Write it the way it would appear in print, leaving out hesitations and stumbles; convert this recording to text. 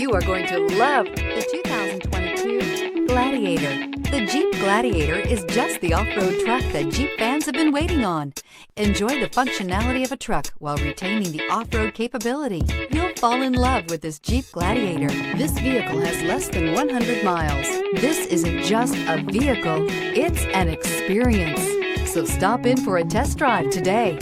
You are going to love the 2022 Gladiator. The Jeep Gladiator is just the off-road truck that Jeep fans have been waiting on. Enjoy the functionality of a truck while retaining the off-road capability. You'll fall in love with this Jeep Gladiator. This vehicle has less than 100 miles. This isn't just a vehicle, it's an experience. So stop in for a test drive today.